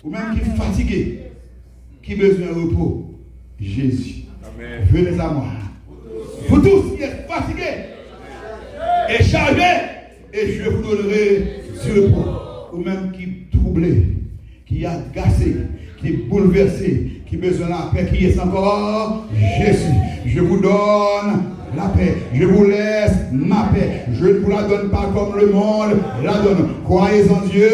Ou même qui est fatigué, qui a besoin de repos, Jésus. Amen. Venez à moi. Vous tous qui êtes fatigués et chargés, et je vous donnerai du repos. Ou même qui est troublé, qui est agacé, qui est bouleversé, qui a besoin de la paix, qui est encore Jésus. Je vous donne la paix. Je vous laisse ma paix. Je ne vous la donne pas comme le monde la donne. Croyez en Dieu,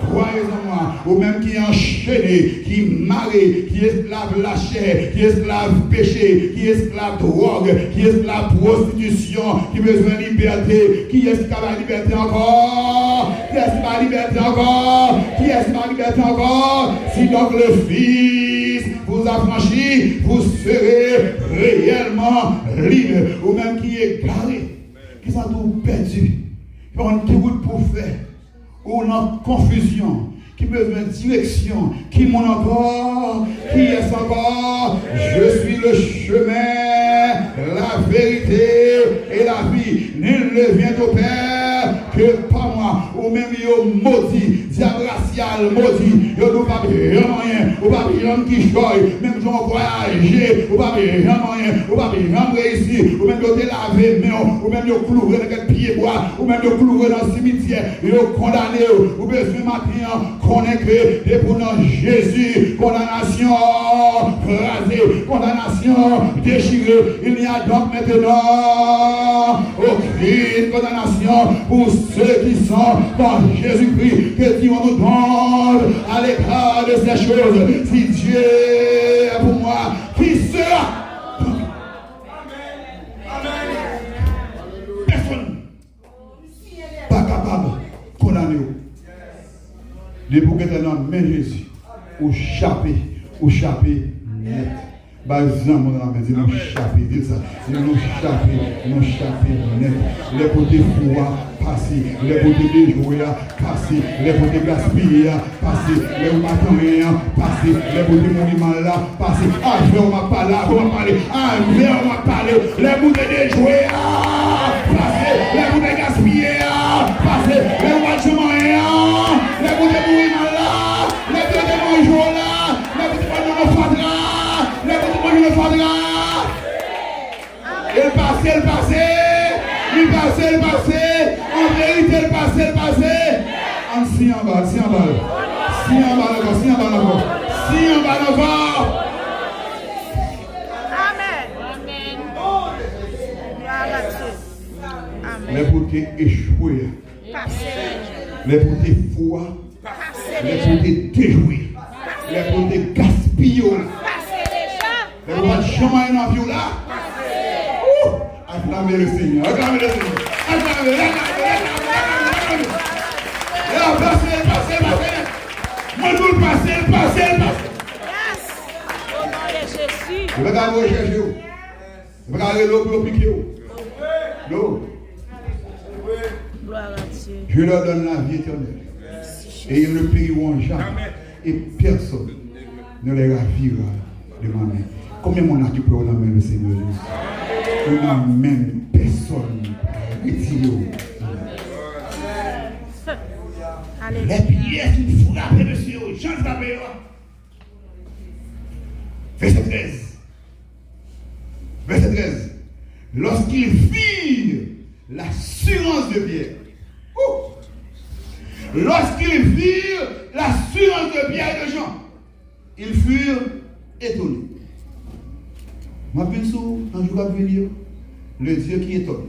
croyez en moi. Ou même qui est enchaîné, qui est maré, qui est esclave la chair, qui est esclave péché, qui est esclave drogue, qui est esclave prostitution, qui a besoin de liberté, qui est esclave de liberté encore, qui est esclave de liberté encore, qui est esclave de liberté encore. Si donc le Fils vous affranchit, vous serez réellement libre. Ou même qui est garé, qui sont tout perdu, qui ont une route pour faire, ou en confusion, qui besoin de direction, qui monte encore, qui est encore. Je suis le chemin, la vérité et la vie. Nul ne vient au Père que par moi. Ou même yo maudit, diable racial maudit. Yo ne pas rien, ou pas rien qui choye. Même j'en voyager, ou pas rien, ou pas rien réussir. Ou même yo te laver main, ou même yo clouer dans quel pied bois, ou même yo clouer dans le cimetière. Yo condamné, ou besoin matin. Connaît que dépendant Jésus, condamnation rasée, condamnation déchirée. Il n'y a donc maintenant aucune condamnation pour ceux qui sont dans Jésus-Christ. Que Dieu nous donne à l'égard de ces choses. Si Dieu est pour moi, qui sera? Personne pas capable de condamner. Depuis que tu es dans la main de Jésus, ou chapé net. Par exemple, on a dit nous chapé, dis ça. Nous chapé net. Les côtés froids, passer. Les côtés déjoués, passer. Les côtés gaspillés, passer. Les matins, passer. Les côtés monuments là, passer. Ah, je vais pas parler, on va parler. Ah, je vais parler. Les côtés déjoués, passer. Les côtés gaspillés, passer. Les watchements, les côtés monuments là, les côtés mangeaux là, les côtés mangeaux là. Il passait, en vérité, il passait. Si en bas encore. Amen. Les beautés échouées, les beautés froides, les beautés déjouées, les beautés gaspillées. Les rois de chemin dans la vie là. Acclamez le Seigneur. Acclamez. Passez. Moi, nous le passer. vais pas rechercher. Je vais pas aller pour piquer. Non. Gloire à Dieu. Je leur donne la vie éternelle. Et ils ne paieront jamais. Et personne ne les ravira de ma main. Combien de monde qui peut amener le Seigneur Jésus? On n'amène personne à retirer. Les pièces qui frappent monsieur, Jean frappé. Verset 13. Verset 13. Lorsqu'ils virent l'assurance de Pierre. Lorsqu'ils virent l'assurance de Pierre et de Jean, ils furent étonnés. Moi, je pense un jour à venir, le Dieu qui étonne.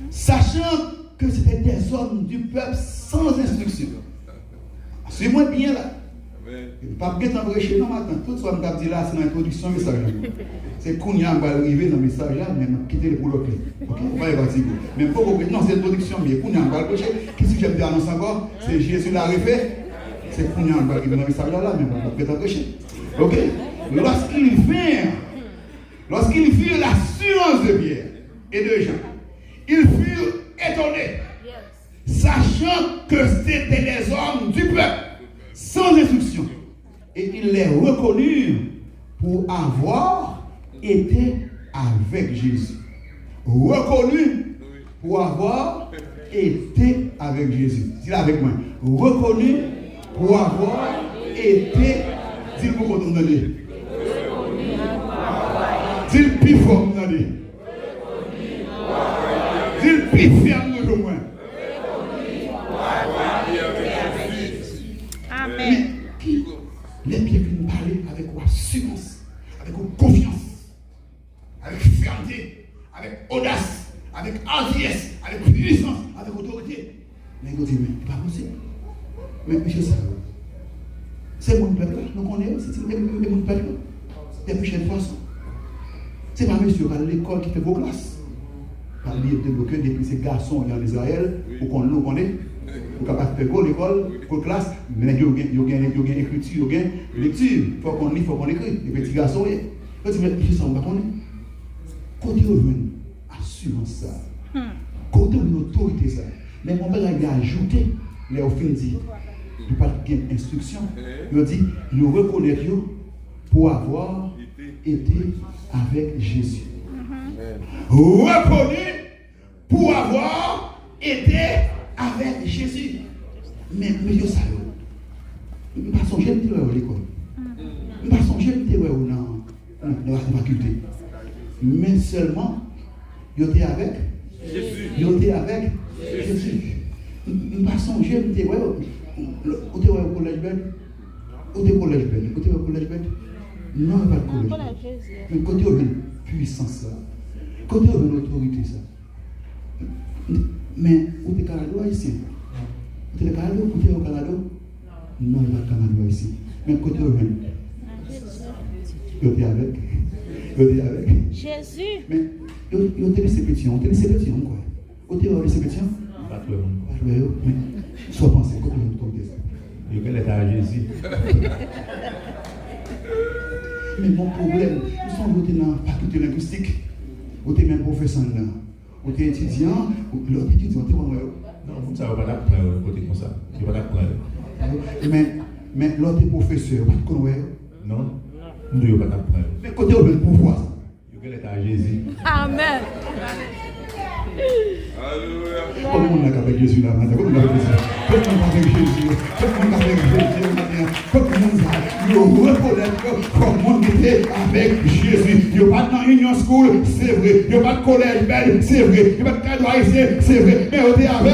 Sachant que c'était des hommes du peuple sans instruction. Suivez-moi bien là. Pas bien t'en prêcher, non, maintenant. Tout ce que je dis là, c'est l'introduction message. C'est qu'on y a arrivé dans le message là, même quitter le boulot clé. Ok? On va y partir. Mais pour non, c'est l'introduction, mais qu'on y a va prêcher. Qu'est-ce que j'aime dire annoncer encore? C'est Jésus l'a refait. C'est qu'on y a arrivé dans le message là, même pas bien t'en prêcher. Ok? Lorsqu'ils virent l'assurance de Pierre et de Jean, ils furent étonnés, sachant que c'était des hommes du peuple, sans instruction. Et ils les reconnurent pour avoir été avec Jésus. Reconnus pour avoir été avec Jésus. Dis avec moi. Reconnus pour avoir été. Dis-le pour qu'on donne. Dis-le plus fort, vous allez. Dis-le plus ferme, au moins. Amen. Les pieds qui nous parlent avec assurance, avec confiance, avec fermeté, avec audace, avec hardiesse, avec puissance, avec autorité. Mais ils disent, mais c'est pas possible. Mais monsieur, ça, c'est mon peuple, nous connaissons, c'est mon peuple. Il y a plus de poisson. C'est pas monsieur à l'école qui fait vos classes. Par débloqué depuis ces garçons en Israël, pour qu'on nous connaisse, pour qu'on fasse l'école, pour classe, mais il y a écriture, il y a lecture, il faut qu'on lit, il faut qu'on écrit. Les petits garçons, ils disent, mais ça, on va connaître. Côté une assurance ça, côté une autorité ça. Mais mon père a ajouté, les offres dit, il n'y a pas de instruction. Il dit, nous reconnaissons pour avoir été avec Jésus. Reconnu pour avoir été avec Jésus. Mais je sais, je ne vais pas songer à l'école. Je ne vais pas songer à la faculté. Mais seulement, il était avec Jésus. Il était avec Jésus. Je ne vais pas songer à l'école. Où est au collège Ben? Où est au collège Ben? Où est au collège Ben? Non, il n'y a pas de collège. Mais côté où est la puissance là? Côté où est l'autorité ça? Mais où est le Canada ici? Où est le Canada? Où est au Canada? Non, il n'y a pas de Canada ici. Mais côté où est? Il était avec. Il était avec. Jésus. Mais il était laissé pétion. Il était laissé pétion quoi? Où est laissé pétion? Pas tout le monde. Mais soit pensé, comment on peut ça? Il y a l'état à Jésus. Mais mon problème, nous sommes dans la faculté linguistique, ou tu es même professeur là, ou tu es étudiant, ou l'autre étudiant, tu vois. Non, vous ne savez pas d'apprendre côté comme ça. Tu vas d'apprendre. Mais l'autre est professeur, pas de connaître. Non, nous ne pas d'apprendre. Mais côté où le pouvoir? Il y a l'état à Jésus. Amen. Comment on a avec Jésus là maintenant? Comment on a avec Jésus? Comment on a avec Jésus? Comment on a avec Jésus maintenant? Comment on a reconnaître comment on était avec Jésus? Il n'y a pas de Union School, c'est vrai. Il n'y a pas de collège belle, c'est vrai. Il n'y a pas de cadeau haïtien, c'est vrai. Mais on était avec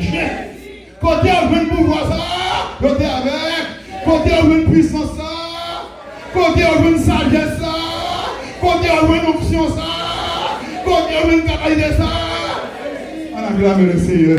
Jésus. Côté on veut le pouvoir ça, côté avec, côté on veut une puissance ça, côté on veut une sagesse ça, côté on veut une option ça. Quand on veut une capacité ça, on acclame le Seigneur.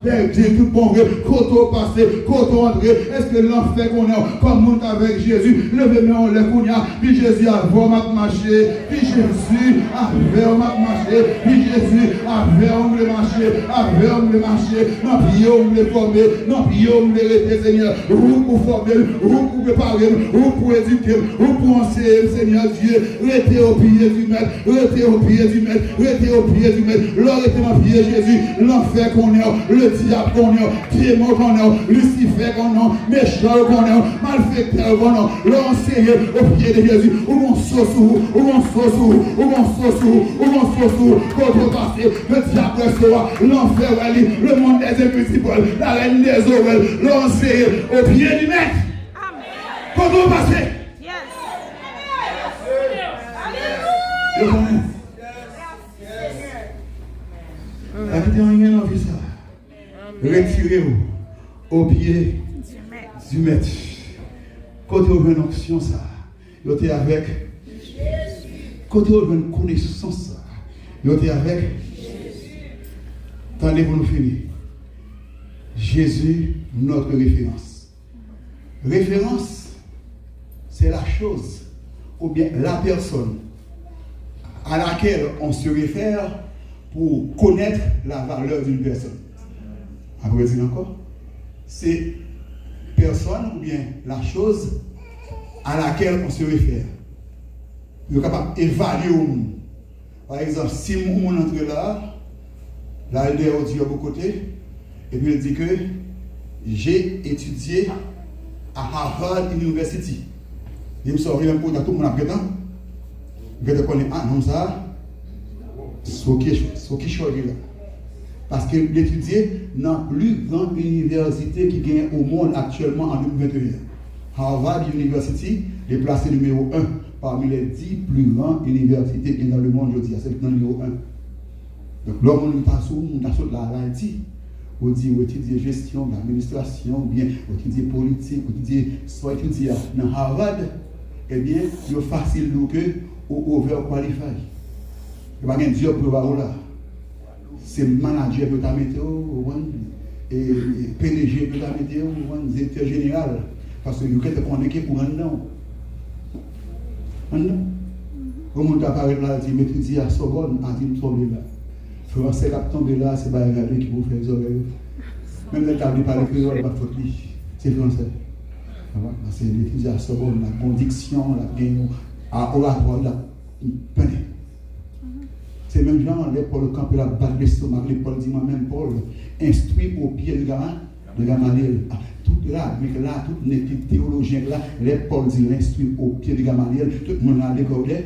perdu, tout bon vrai, côté passé, côté entré. Est-ce que l'enfer qu'on est comme monte avec Jésus, levez-moi le cognac, puis Jésus a vu m'a marché, puis Jésus a vu m'a marché, puis Jésus a vu me marcher, a vu me marcher, non puis on me former, non puis on me rester Seigneur, ou pour former, ou pour préparer, ou pour éduquer, ou pour enseigner Seigneur Dieu, restez au pied du maître, restez au pied du maître, restez au pied du maître, l'orité dans pied Jésus, l'enfer qu'on est, le diable qu'on est, démon qu'on est, Lucifer qu'on est, méchant qu'on est, malfaiteur qu'on est, l'enseigner au pied de Jésus, ou mon sauce, ou mon sauce, ou mon sauce, ou mon sauce, contrepassé, le diable restera, l'enfer, le monde des impossibles, la reine des orelles, l'enseigner au pied du maître. Contrepassé. Je connais. Habitez rien dans vie ça. Retirez-vous au pied du maître. Côté où une onction ça. Vous êtes avec. Côté où une connaissance ça. Vous êtes avec. Attendez pour nous finir. Jésus, notre référence. Référence, c'est la chose ou bien la personne à laquelle on se réfère pour connaître la valeur d'une personne. Après, dire encore, c'est personne ou bien la chose à laquelle on se réfère. On est capable d'évaluer au monde. Par exemple, si on entre là, il est au bon côté, et puis il dit que j'ai étudié à Harvard University. Il me sort un peu de tout le monde après temps. Je connais un nom ça. Ce qui choisit là. Parce qu'il étudié dans la plus grande université qui gagne au monde actuellement en 2021. Harvard University est placé numéro 1 parmi les 10 plus grandes universités qui sont dans le monde aujourd'hui. C'est le numéro 1. Donc, l'homme on est là à Haïti. On dit, on étudie gestion, l'administration, ou bien on étudie politique, on étudie, soit étudier dans Harvard, eh bien, c'est facile que ou overqualified. Il n'y a pas de job pour là. C'est manager de ta météo, et PDG de ta météo, directeur général. Parce que vous êtes connecté pour un nom. Un nom. Comment tu apparaît là, tu m'étudies à Sorbonne, à dire tomber là. Français qui tomber là, c'est pas un gars qui vous fait les oreilles. Même les tables par les créoles, pas de faute. C'est français. C'est l'étudiant à Sorbonne, la conviction, la gagne, à oratoire, la peine. C'est même genre, les Paul campé la balle d'estomac, les Paul dit moi-même, Paul, instruit au pied de Gamaliel. Tout là, mais là, tout les théologiens là, les Paul dit l'instruit au pied de Gamaliel, tout le monde a décodé.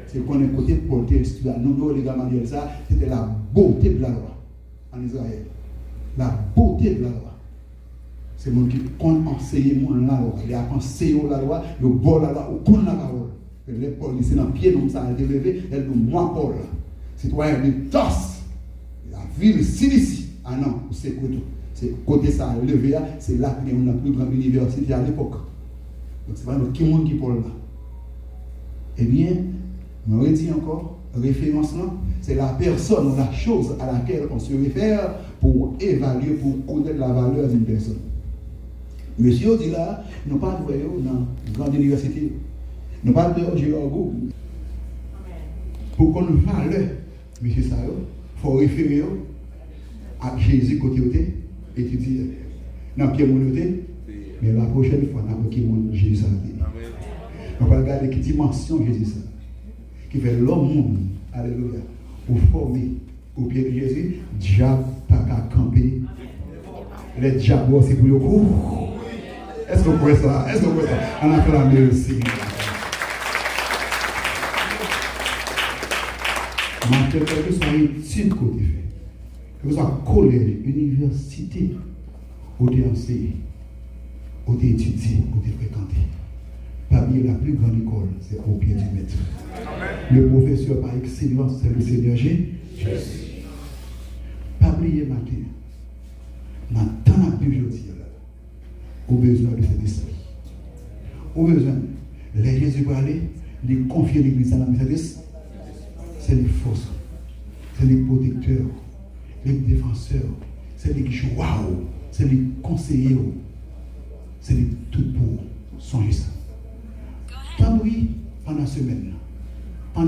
C'est qu'on est côté Paul instruit à nous, les Gamaliel, ça, c'était la beauté de la loi en Israël. La beauté de la loi. C'est mon qui compte enseigner la loi. Il a enseigné la loi, le bol la loi, ou compte la parole. Les Paul, c'est dans le pied, donc ça a été levé, elle nous moi Paul. Citoyen de Tos, la ville Cilicie. Ah non, c'est côté ça a levé, c'est là qu'on a la plus grande université à l'époque. Donc c'est pas notre qui monde qui parle là. Eh bien, je me redis encore, référence là, c'est la personne ou la chose à laquelle on se réfère pour évaluer, pour connaître la valeur d'une personne. Monsieur dit là, nous pas de dans une grande université, nous pas de Géorgo. Pour qu'on valeur, monsieur Sao, il faut référer à Jésus côté étudier. Dans quel monde mais la prochaine fois, dans quel monde Jésus on va regarder quelle dimension Jésus ça. Qui fait l'homme, alléluia, pour former au pied de Jésus, diable pas qu'à camper. Les diables, c'est pour le coup. Est-ce que vous pouvez ça? Est-ce que vous pouvez ça? On acclame le Seigneur. Quel que soit l'étude qu'on fait, que ce soit collège, université, où tu enseignes, où tu étudies, où tu fréquentes. Parmi la plus grande école, c'est au pied du maître. Le professeur par excellence, c'est le Seigneur Jésus. Pas oublier matin. Maintenant, la Bible dit là, au besoin de cet esprit. Au besoin, les Jésus va aller, les confier l'église à la service. C'est les forces, c'est les protecteurs, les défenseurs, c'est lui qui joue waouh, c'est lui conseiller, c'est lui tout pour songer ça. Tant oui, pendant la semaine, pour un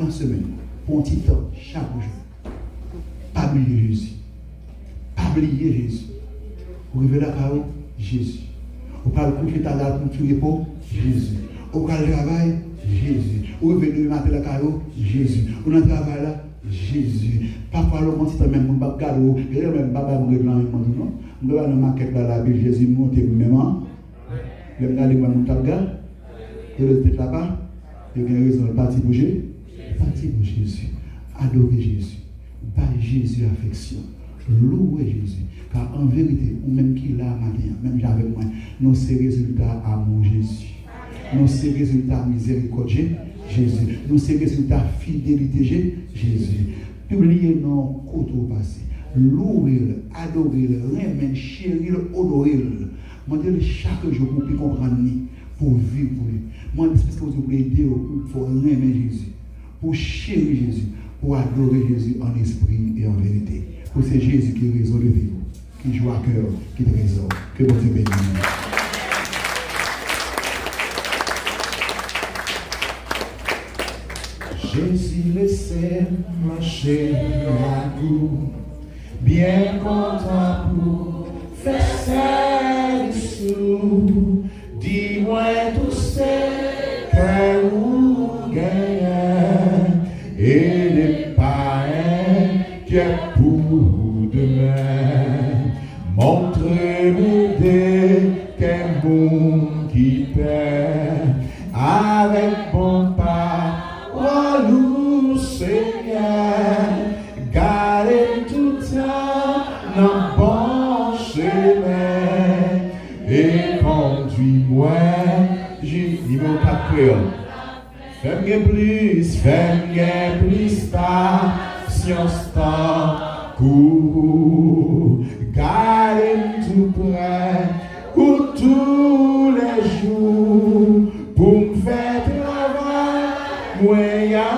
petit temps, chaque jour, pas oublier Jésus. Pas oublier Jésus. Vous réveillez la carreau, Jésus. Vous parlez coucher ta date pour tuer pour Jésus. Vous parlez travail, Jésus. Vous réveillez le matin la carreau, Jésus. Vous dans le travail là, Jésus. Parfois, le monde c'est même pas cadeau. Et même pas me blanc, non. Nous avons une maquette dans la Bible, Jésus monte même. Le regardez moi mon tabga. Et le tête là-bas. Il y a une raison, le parti pour Jésus. Parti pour Jésus. Adorer Jésus. Par Jésus affection. Louer Jésus. Car en vérité, ou même qui l'a matin, même j'avais moi, nous c'est résultat amour Jésus. Nous c'est résultat miséricorde Jésus. Nous c'est résultat fidélité Jésus. Publiez nos côtés au passé. Louer, adorer, remettre, chérir, honorer. Moi, je chaque jour pour plus comprendre, pour vivre pour lui. Moi, je pense que vous pouvez aider pour remettre Jésus, pour chérir Jésus, pour adorer Jésus en esprit et en vérité. Pour c'est Jésus qui résout le vivre, qui joue à cœur, qui te résout. Que bon Dieu bénisse. Jésus laissait marcher à vous, bien content pour faire service. Dis-moi tout ce que vous gagnez et les païens qui est pour demain. Montrez-moi des bon qui perd avec bon pas. Nous Seigneur, gardez tout temps dans bon chemin et conduis-moi. J'ai dit mon patriote. Fais-moi plus patience tant court. Gardez tout près pour tous les jours pour me faire travail. Moi y'a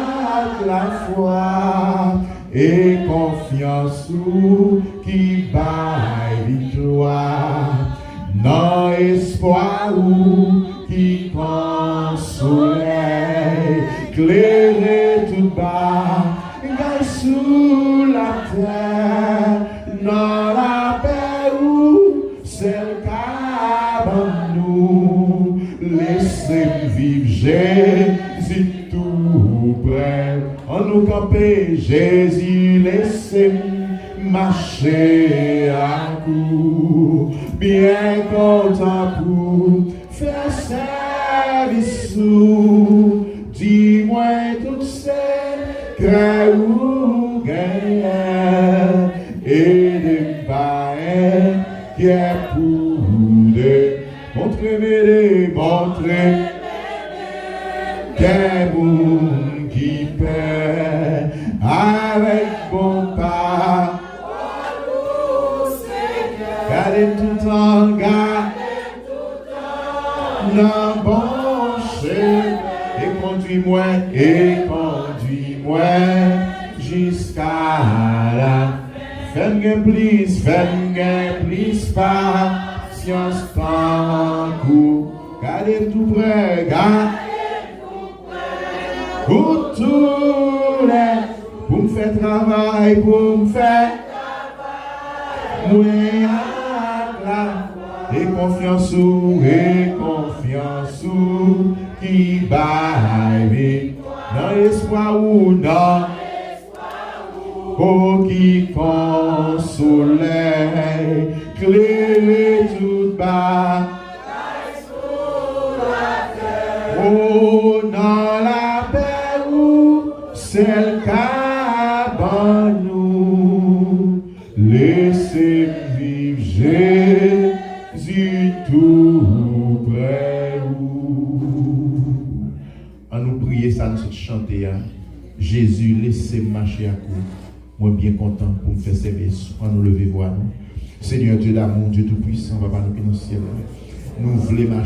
la foi et confiance qui baille victoire. Non espoir qui console, éclairer tout bas, gagne sous la terre. Non la paix celle qu'à nous, laissez vivre Jésus tout près. En nous camper Jésus, laissez marcher à coup, bien content pour faire service. Dis-moi tout ce que vous gagnez et des païens qui est pour deux. Montrez-moi qu'est bon qui perd avec bon pas. Gardez tout en garde, non bon chemin, et conduis-moi jusqu'à la. Fais-moi plus patience tant coup. Gardez tout près, pour tous les, pour me faire travail, pour me faire et confiance qui baille dans l'espoir ou dans pour qui console, éclairer tout bas. Oh, dans la paix où celle qu'à nous, laissez vivre Jésus tout près où. En nous prier ça, nous chanter. Jésus, laissez marcher à coup. Moi, bien content pour me faire service. On nous lever voir nous. Seigneur Dieu d'amour, Dieu tout-puissant, Papa, nous qui nous ciel. Nous voulons marcher.